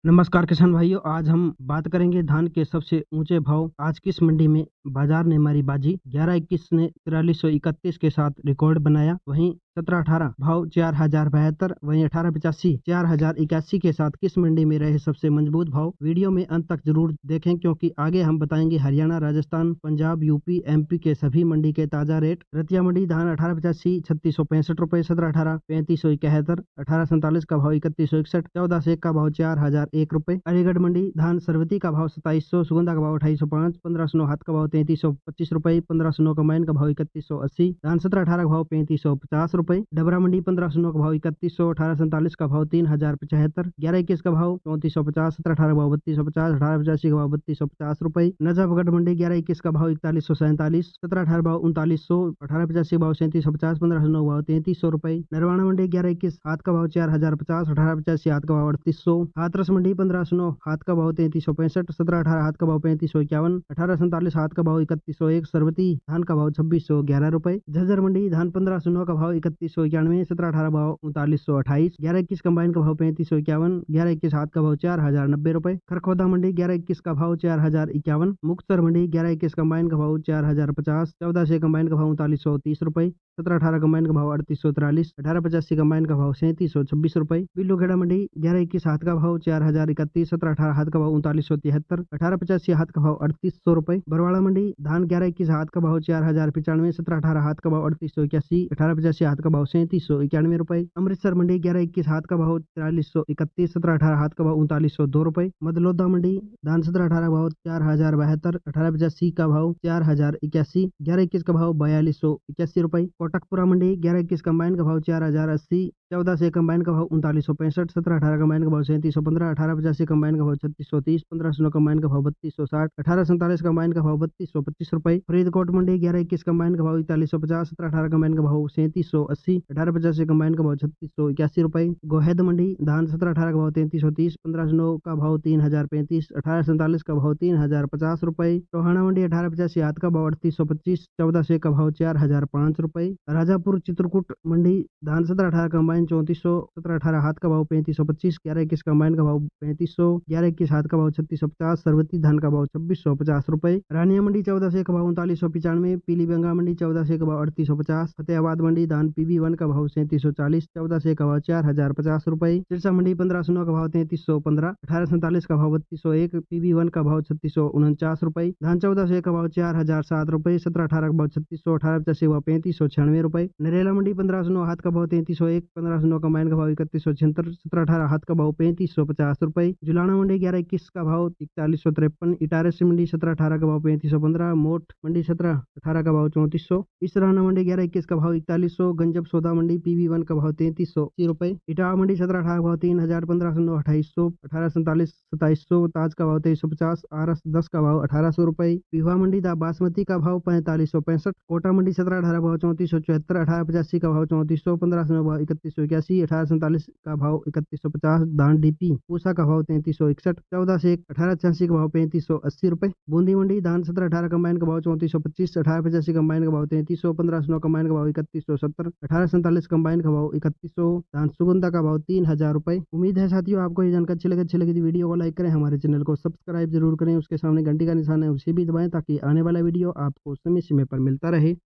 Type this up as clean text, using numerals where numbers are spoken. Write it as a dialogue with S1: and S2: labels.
S1: नमस्कार किसान भाइयों, आज हम बात करेंगे धान के सबसे ऊंचे भाव। आज किस मंडी में बाजार ने मारी बाजी। 11-21 ने 4331 के साथ रिकॉर्ड बनाया। वहीं 17-18 भाव 4072, वहीं 18-85 4081 के साथ किस मंडी में रहे सबसे मजबूत भाव। वीडियो में अंत तक जरूर देखें क्योंकि आगे हम बताएंगे हरियाणा, राजस्थान, पंजाब, यूपी, एमपी के सभी मंडी के ताजा रेट। रतिया मंडी धान 1885 3665 रुपए, 17-18 3571, 1847 का भाव 3161, 14 से 1 का भाव 4001 रुपए। अलीगढ़ मंडी धान सरवती का भाव 2700, सुगंधा का भाव 2805, 1509 हाथ का भाव 3325 रुपए, 1509 कम्बाइन का भाव 3180, धान 17-18 का भाव 3550 रुपए। डबरा मंडी 1509 का भाव 3100, 1847 का भाव 3075, 11-21 का भाव 3450, 17-18 का भाव 3250, 1885 का भाव 3250 रुपए। नजफगढ़ मंडी 11-21 का भाव 4147, 17-18 भाव 3900, 1885 का भाव 3750, 1509 भाव 3300 रुपए। नरवाना मंडी 11-21 हाथ का भाव 4050, 1885 हाथ का भाव 3800। हाथरस मंडी 1509 हाथ का भाव 3365, 17-18 हाथ का भाव 3551, 1847 हाथ का भाव 3101। सरवती धान का भाव 2611 रुपए। झज्जर मंडी धान 1509 का भाव 3191, 17-18 भाव 3928, 11-21 कम्बाइन का भाव 3551, 11-21 हाथ का भाव 4090 रुपए। खरखोदा मंडी 11-21 का भाव 4051। मुक्तसर मंडी 11-21 कम्बाइन का भाव 4050, 14 से कम्बाइन का भाव 3930 रुपए, 17-18 कम्बाइन का भाव 3843, 1885 कम्बाइन का भाव 3726 रुपए। बिल्लूखेड़ा मंडी 11-21 हाथ का भाव 4031, 17-18 हाथ का भाव 3973, 1885 हाथ का भाव 3800 रुपए। बरवाड़ा मंडी धान 11-21 हाथ का भाव 4095, 17-18 हाथ का भाव 3881, 1885 हाथ का भाव 3791 रुपए। अमृतसर मंडी 11-21 हाथ का भाव 4331, 17-18 हाथ का भाव 3902 रुपए। मदलौदा मंडी धान 17-18 भाव 4072, 1885 का भाव 4081, 11-21 का भाव 4281 रुपए। कोटकपुरा मंडी 11-21 कम्बाइन का भाव 4080, 14 से कम्बाइन का भाव 3965, 17-18 कम्बाइन का भाव 3715, 1885 कम्बाइन का भाव 3630, 1509 कम्बाइन का भाव 3260, 1847 कम्बाइन का भाव 3225 रुपए। फरीदकोट मंडी 11-21 कम्बाइन का भाव 4150, 17-18 कम्बाइन का भाव 3780, 1885 कम्बाइन का भाव 3681 रुपए। गोहद मंडी धान 17-18 का भाव 3330, 1509 का भाव 3035, 1847 का भाव 3050 रुपए। टोहाना मंडी 1885 हाथ का भाव 3825, 14 से का भाव 4005 रुपए। राजापुर चित्रकूट मंडी धान 17-18 कम्बाइन 3400, 17-18 हाथ का भाव 3525, 11-21 कम्बाइन का भाव 3500, 11-21 हाथ का भाव 3650, सरवती धान का भाव 2650 रुपए। रानिया मंडी 14 से का भाव 3995, पीलीबंगा मंडी 14 से का भाव 3850, फतेहाबाद मंडी धान PB1 का भाव 3740, 14 से का भाव 4050 रुपए। सिरसा मंडी 1509 का भाव 3315, 1847 का भाव 3201, PB1 का भाव 3649 रुपए। धान 14 से का भाव 4007 रुपए, 17-18 का भाव 3600, 1885 का भाव 3596 रुपए। नरेला मंडी 1509 हाथ का भाव 3301, 1509 कम्बाइन का भाव 3176, 17-18 हाथ का भाव 3550 रुपए। जुलाना मंडी 11-21 का भाव 4153, इटारसी मंडी 17-18 का भाव 3515, मोठ मंडी 17-18 का भाव 3400, इसराना मंडी 11-21 का भाव 4100, गंजब सौदा मंडी PB1 का भाव 3380 रुपए। इटावा मंडी 17-18 का भाव 3000, 1509 2800, 1847 2700, ताज का भाव 2350, आरस 10 का भाव 1800 रुपए। विवाह मंडी बासमती का भाव 4565, कोटा मंडी 17-18 भाव 3474, 1885 का भाव 3400, 1509 भाव 3181, 1847 का भाव 3150, धान DP पूसा का भाव 3361, 14 से 1886 का भाव 3580 रुपए। बूंदी मंडी धान 17-18 कम्बाइन का भाव 3425, 1885 कम्बाइन का भाव 3300, 1509 कम्बाइन का भाव 3170, 1847 कम्बाइन का भाव 3100, धान सुगंधा का भाव 3000 रुपए। उम्मीद है साथियों आपको ये जानकारी अच्छी लगी तो वीडियो को लाइक करें, हमारे चैनल को सब्सक्राइब जरूर करें, उसके सामने घंटी का निशान है उसे भी दबाएं ताकि आने वाला वीडियो आपको समय समय पर मिलता रहे।